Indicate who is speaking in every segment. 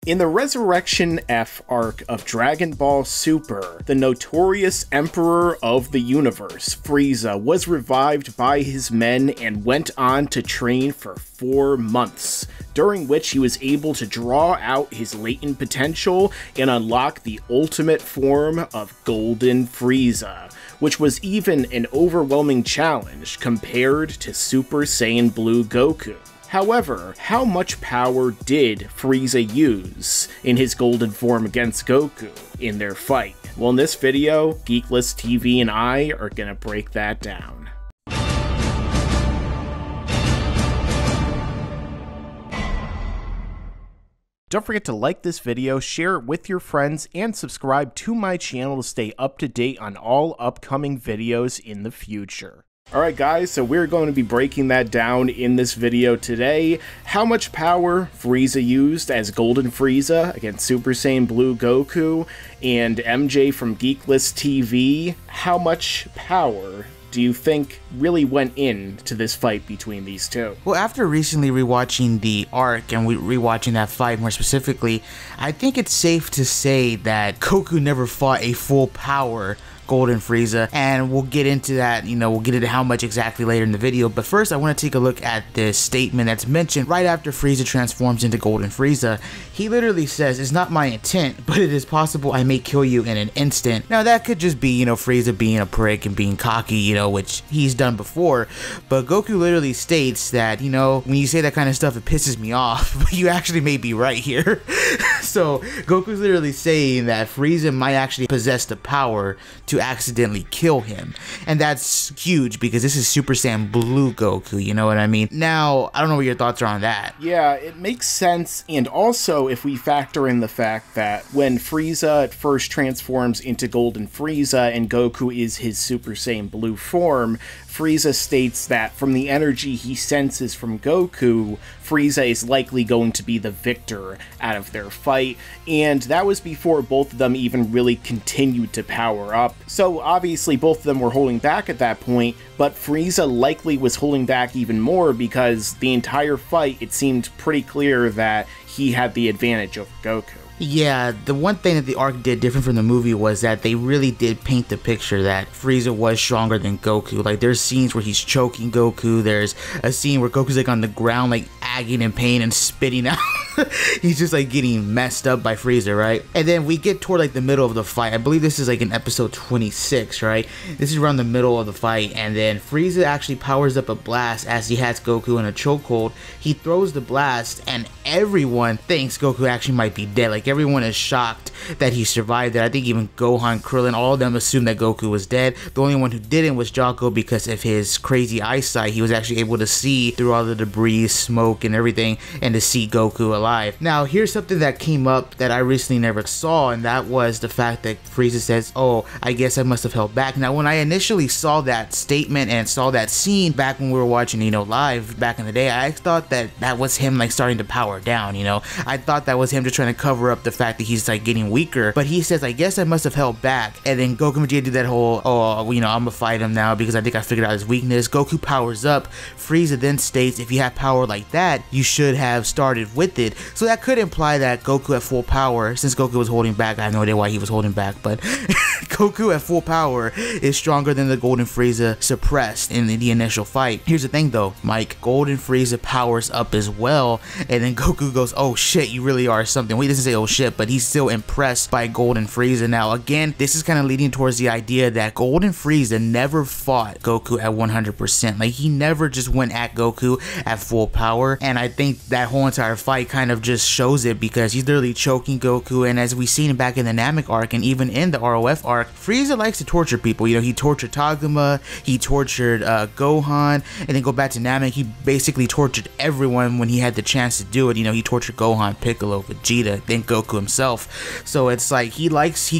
Speaker 1: In the Resurrection F arc of Dragon Ball Super, the notorious Emperor of the Universe, Frieza, was revived by his men and went on to train for 4 months, during which he was able to draw out his latent potential and unlock the ultimate form of Golden Frieza, which was even an overwhelming challenge compared to Super Saiyan Blue Goku. However, how much power did Frieza use in his golden form against Goku in their fight? Well, in this video, GeeklistTV and I are gonna break that down. Don't forget to like this video, share it with your friends, and subscribe to my channel to stay up to date on all upcoming videos in the future. Alright guys, so we're going to be breaking that down in this video today. How much power Frieza used as Golden Frieza against Super Saiyan Blue Goku, and MJ from GeeklistTV, how much power do you think really went into this fight between these two?
Speaker 2: Well, after recently rewatching the arc and rewatching that fight more specifically, I think it's safe to say that Goku never fought a full power Golden Frieza, and we'll get into that, we'll get into how much exactly later in the video. But first, I want to take a look at this statement that's mentioned right after Frieza transforms into Golden Frieza. He literally says, "It's not my intent, but it is possible I may kill you in an instant." Now, that could just be, Frieza being a prick and being cocky, which he's done before. But Goku literally states that, when you say that kind of stuff, it pisses me off, but you actually may be right here. So, Goku's literally saying that Frieza might actually possess the power to accidentally kill him, and that's huge because this is Super Saiyan Blue Goku, you know what I mean? Now, I don't know what your thoughts are on that.
Speaker 1: Yeah, it makes sense, and also if we factor in the fact that when Frieza first transforms into Golden Frieza and Goku is his Super Saiyan Blue form, Frieza states that from the energy he senses from Goku, Frieza is likely going to be the victor out of their fight, and that was before both of them even really continued to power up. So obviously both of them were holding back at that point, but Frieza likely was holding back even more because the entire fight it seemed pretty clear that he had the advantage over Goku.
Speaker 2: Yeah, the one thing that the arc did different from the movie was that they really did paint the picture that Frieza was stronger than Goku. Like, there's scenes where he's choking Goku, there's a scene where Goku's like on the ground like agging in pain and spitting out. He's just like getting messed up by Frieza, right? And then we get toward like the middle of the fight. I believe this is like in episode 26, right? This is around the middle of the fight, and then Frieza actually powers up a blast as he has Goku in a chokehold. He throws the blast and everyone thinks Goku actually might be dead. Like, everyone is shocked that he survived it. I think even Gohan, Krillin, all of them assumed that Goku was dead. The only one who didn't was Jocko because of his crazy eyesight. He was actually able to see through all the debris, smoke, and everything, and to see Goku alive. Now, here's something that came up that I recently never saw, and that was the fact that Frieza says, "Oh, I guess I must have held back." Now, when I initially saw that statement and saw that scene back when we were watching, live back in the day, I thought that that was him like starting to power down, I thought that was him just trying to cover up the fact that he's like getting weaker. But he says, "I guess I must have held back," and then Goku and Vegeta do that whole, "Oh, I'm gonna fight him now because I think I figured out his weakness." Goku powers up. Frieza then states, "If you have power like that, you should have started with it." So that could imply that Goku at full power, since Goku was holding back, I have no idea why he was holding back, but Goku at full power is stronger than the Golden Frieza suppressed in the initial fight. Here's the thing though, Mike, Golden Frieza powers up as well, and then Goku goes, "Oh shit, you really are something." Well, he doesn't say "oh shit," but he's still impressed by Golden Frieza. Now again, this is kind of leading towards the idea that Golden Frieza never fought Goku at 100%. Like, he never just went at Goku at full power, and I think that whole entire fight kind of just shows it because he's literally choking Goku. And as we've seen back in the Namek arc and even in the ROF arc, Frieza likes to torture people. He tortured Taguma, he tortured Gohan, and then go back to Namek, he basically tortured everyone when he had the chance to do it. He tortured Gohan, Piccolo, Vegeta, then Goku himself. So it's like he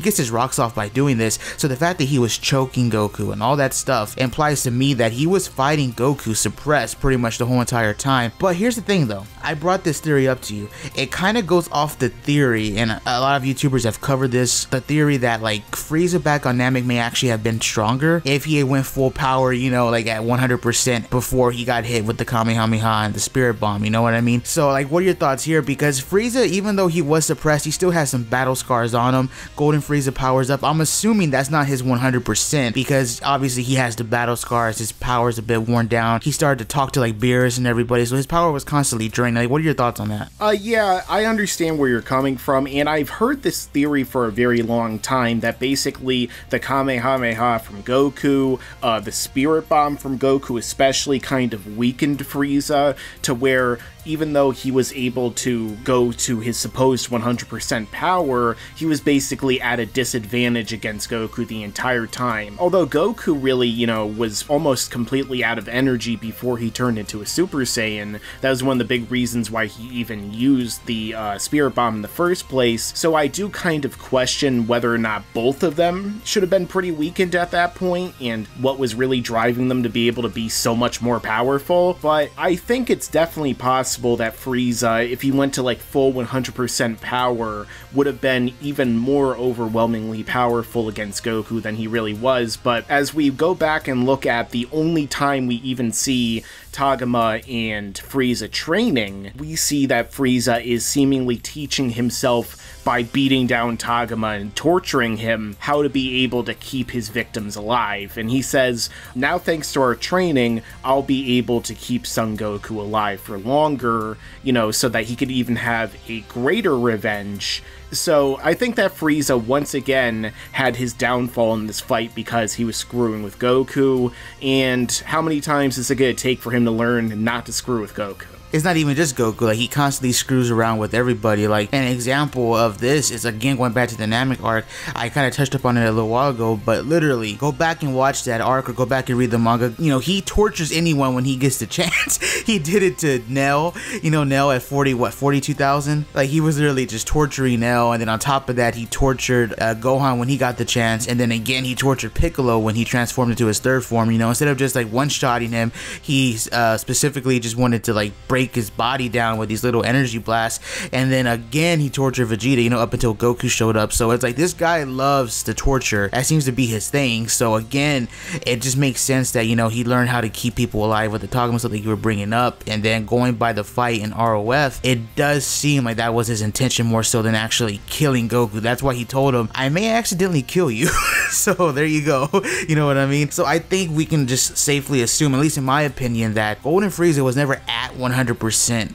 Speaker 2: gets his rocks off by doing this. So the fact that he was choking Goku and all that stuff implies to me that he was fighting Goku suppressed pretty much the whole entire time. But here's the thing though, I brought this theory up to you. It kind of goes off the theory, and a lot of YouTubers have covered this, the theory that like Frieza Frieza back on Namek may actually have been stronger if he had went full power, you know, like at 100% before he got hit with the Kamehameha and the Spirit Bomb, you know what I mean? So like, what are your thoughts here? Because Frieza, even though he was suppressed, he still has some battle scars on him. Golden Frieza powers up. I'm assuming that's not his 100% because obviously he has the battle scars, his power's a bit worn down. He started to talk to like Beerus and everybody, so his power was constantly drained. Like, what are your thoughts on that?
Speaker 1: Yeah, I understand where you're coming from, and I've heard this theory for a very long time that basically the Kamehameha from Goku, the Spirit Bomb from Goku especially kind of weakened Frieza to where even though he was able to go to his supposed 100% power, he was basically at a disadvantage against Goku the entire time. Although Goku really, you know, was almost completely out of energy before he turned into a Super Saiyan. That was one of the big reasons why he even used the Spirit Bomb in the first place. So I do kind of question whether or not both of them should have been pretty weakened at that point and what was really driving them to be able to be so much more powerful. But I think it's definitely possible that Frieza, if he went to like full 100% power, would have been even more overwhelmingly powerful against Goku than he really was. But as we go back and look at the only time we even see Tagoma and Frieza training, we see that Frieza is seemingly teaching himself by beating down Tagoma and torturing him how to be able to keep his victims alive. And he says, now thanks to our training, I'll be able to keep Son Goku alive for longer, you know, so that he could even have a greater revenge. So I think that Frieza once again had his downfall in this fight because he was screwing with Goku, and how many times is it going to take for him to learn not to screw with Goku?
Speaker 2: It's not even just Goku, like he constantly screws around with everybody. Like an example of this is, again, going back to the Namek arc. I kind of touched upon it a little while ago, but literally go back and watch that arc or go back and read the manga. You know, he tortures anyone when he gets the chance. He did it to Nell, you know, Nell at 42,000. Like he was literally just torturing Nell, and then on top of that he tortured Gohan when he got the chance, and then again he tortured Piccolo when he transformed into his third form. You know, instead of just like one-shotting him, he specifically just wanted to like break his body down with these little energy blasts, and then again he tortured Vegeta, you know, up until Goku showed up. So it's like this guy loves the torture. That seems to be his thing. So again, it just makes sense that, you know, he learned how to keep people alive with the Tagoma, something you were bringing up, and then going by the fight in ROF, it does seem like that was his intention more so than actually killing Goku. That's why he told him, I may accidentally kill you. So there you go. You know what I mean? So I think we can just safely assume, at least in my opinion, that Golden Frieza was never at 100%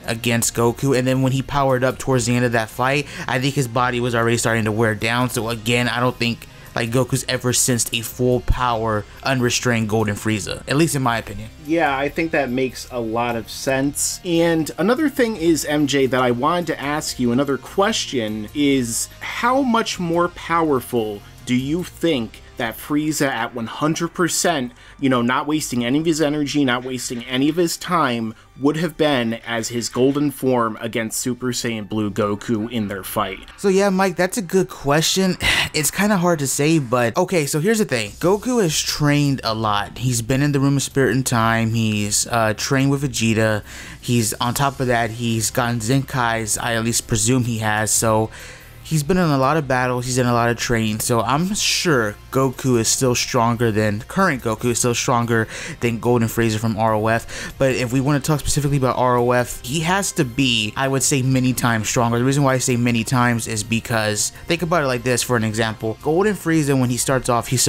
Speaker 2: against Goku, and then when he powered up towards the end of that fight, I think his body was already starting to wear down. So again, I don't think like Goku's ever sensed a full power, unrestrained Golden Frieza, at least in my opinion.
Speaker 1: Yeah, I think that makes a lot of sense. And another thing is, MJ, that I wanted to ask you, another question is, how much more powerful do you think that Frieza at 100%, you know, not wasting any of his energy, not wasting any of his time, would have been as his golden form against Super Saiyan Blue Goku in their fight?
Speaker 2: So yeah, Mike, that's a good question. It's kind of hard to say, but okay, so here's the thing. Goku has trained a lot. He's been in the Room of Spirit and Time. He's trained with Vegeta. He's, on top of that, he's gotten Zenkai's, I at least presume he has. So he's been in a lot of battles, he's in a lot of training, so I'm sure Goku is still stronger than, current Goku is still stronger than Golden Frieza from ROF. But if we want to talk specifically about ROF, he has to be, I would say, many times stronger. The reason why I say many times is because, think about it like this for an example. Golden Frieza, when he starts off, he's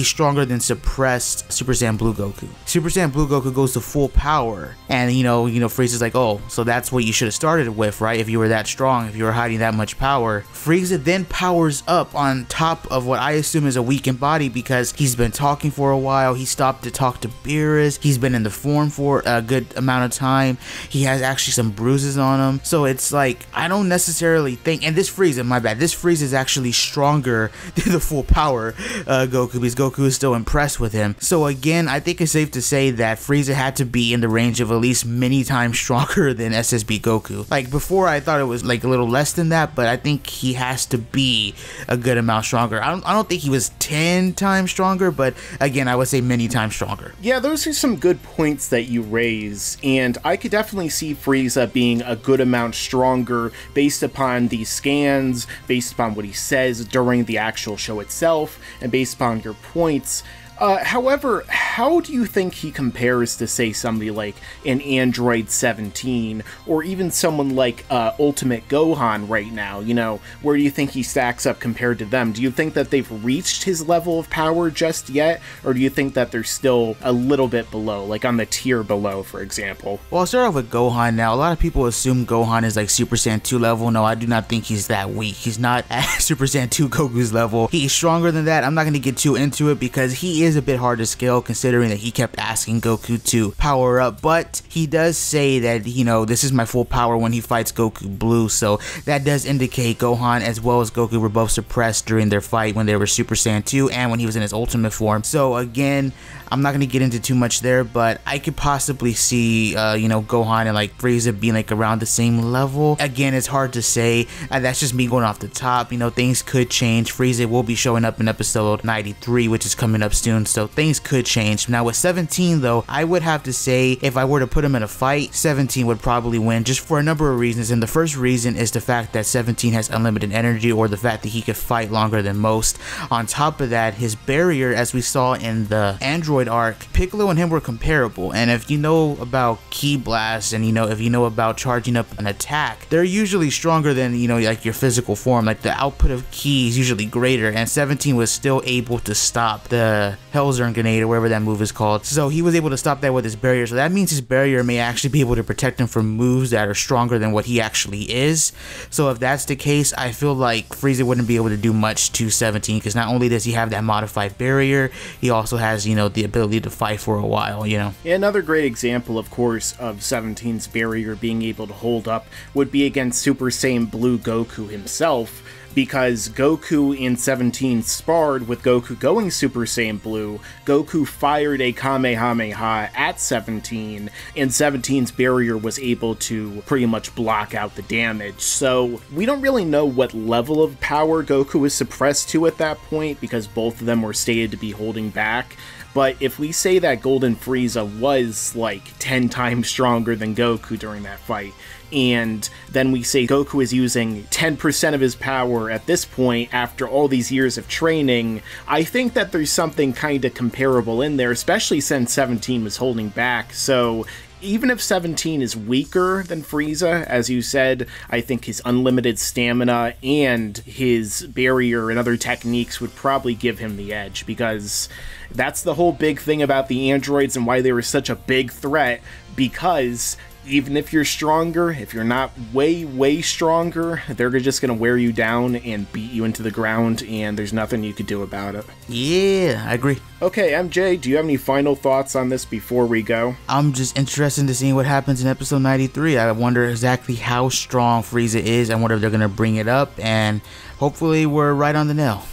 Speaker 2: stronger than suppressed Super Saiyan Blue Goku. Super Saiyan Blue Goku goes to full power, and you know, Frieza's like, oh, so that's what you should have started with, right? If you were that strong, if you were hiding that much power. Frieza then powers up on top of what I assume is a weakened body, because he's been talking for a while. He stopped to talk to Beerus. He's been in the form for a good amount of time. He has actually some bruises on him. So it's like, I don't necessarily think, and this Frieza, my bad, this Frieza is actually stronger than the full power Goku, because Goku is still impressed with him. So again, I think it's safe to say that Frieza had to be in the range of at least many times stronger than SSB Goku. Like before, I thought it was like a little less than that, but I think he has to be a good amount stronger. I don't think he was 10 times stronger, but again, I would say many times stronger.
Speaker 1: Yeah, those are some good points that you raise, and I could definitely see Frieza being a good amount stronger based upon these scans, based upon what he says during the actual show itself, and based upon your points. However, how do you think he compares to, say, somebody like an Android 17, or even someone like Ultimate Gohan right now? You know, where do you think he stacks up compared to them? Do you think that they've reached his level of power just yet, or do you think that they're still a little bit below, like on the tier below, for example?
Speaker 2: Well, I'll start off with Gohan now. A lot of people assume Gohan is like Super Saiyan 2 level. No, I do not think he's that weak. He's not at Super Saiyan 2 Goku's level. He's stronger than that. I'm not going to get too into it because he is a bit hard to scale considering that he kept asking Goku to power up, but he does say that, you know, this is my full power when he fights Goku Blue, so that does indicate Gohan as well as Goku were both suppressed during their fight when they were Super Saiyan 2 and when he was in his ultimate form. So again, I'm not going to get into too much there, but I could possibly see, you know, Gohan and like Frieza being like around the same level. Again, it's hard to say. That's just me going off the top. You know, things could change. Frieza will be showing up in episode 93, which is coming up soon, so things could change. Now with 17 though, I would have to say if I were to put him in a fight, 17 would probably win just for a number of reasons. And the first reason is the fact that 17 has unlimited energy, or the fact that he could fight longer than most. On top of that, his barrier, as we saw in the Android arc, Piccolo and him were comparable, and if you know about Ki Blast and if you know about charging up an attack, they're usually stronger than, you know, like your physical form. Like the output of Ki is usually greater, and 17 was still able to stop the Hellzern grenade or whatever that move is called. So he was able to stop that with his barrier, so that means his barrier may actually be able to protect him from moves that are stronger than what he actually is. So if that's the case, I feel like Frieza wouldn't be able to do much to 17, because not only does he have that modified barrier, he also has, you know, the ability to fight for a while, you know.
Speaker 1: Another great example, of course, of 17's barrier being able to hold up would be against Super Saiyan Blue Goku himself, because Goku and 17 sparred with Goku going Super Saiyan Blue. Goku fired a Kamehameha at 17, and 17's barrier was able to pretty much block out the damage. So we don't really know what level of power Goku was suppressed to at that point, because both of them were stated to be holding back. But if we say that Golden Frieza was like 10 times stronger than Goku during that fight, and then we say Goku is using 10% of his power at this point after all these years of training, I think that there's something kind of comparable in there, especially since 17 was holding back. So even if 17 is weaker than Frieza, as you said, I think his unlimited stamina and his barrier and other techniques would probably give him the edge, because that's the whole big thing about the androids and why they were such a big threat, because even if you're stronger, if you're not way stronger, they're just gonna wear you down and beat you into the ground, and there's nothing you could do about it.
Speaker 2: Yeah, I agree.
Speaker 1: Okay, MJ, do you have any final thoughts on this before we go?
Speaker 2: I'm just interested to see what happens in episode 93. I wonder exactly how strong Frieza is. I wonder if they're gonna bring it up, and hopefully we're right on the nail.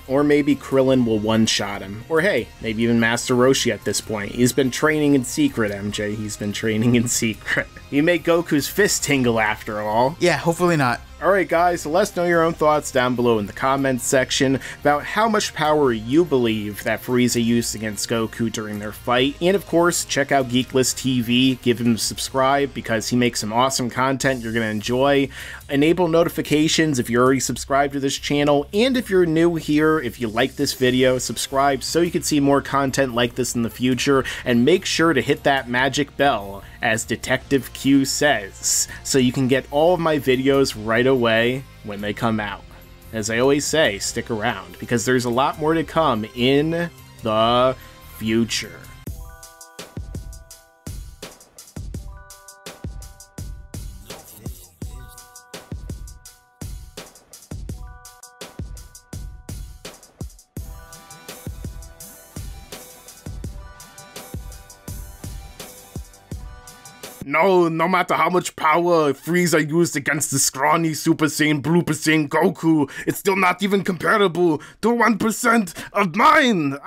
Speaker 1: Or maybe Krillin will one-shot him. Or hey, maybe even Master Roshi at this point. He's been training in secret, MJ. He's been training in secret. You make Goku's fist tingle after all.
Speaker 2: Yeah, hopefully not.
Speaker 1: Alright guys, so let us know your own thoughts down below in the comments section about how much power you believe that Frieza used against Goku during their fight. And of course, check out GeeklistTV, give him a subscribe because he makes some awesome content you're going to enjoy. Enable notifications if you're already subscribed to this channel, and if you're new here, if you like this video, subscribe so you can see more content like this in the future, and make sure to hit that magic bell, as Detective Q says, so you can get all of my videos right away when they come out. As I always say, stick around, because there's a lot more to come in the future. No matter how much power Frieza used against the scrawny Super Saiyan Blue Goku, it's still not even comparable to 1% of mine!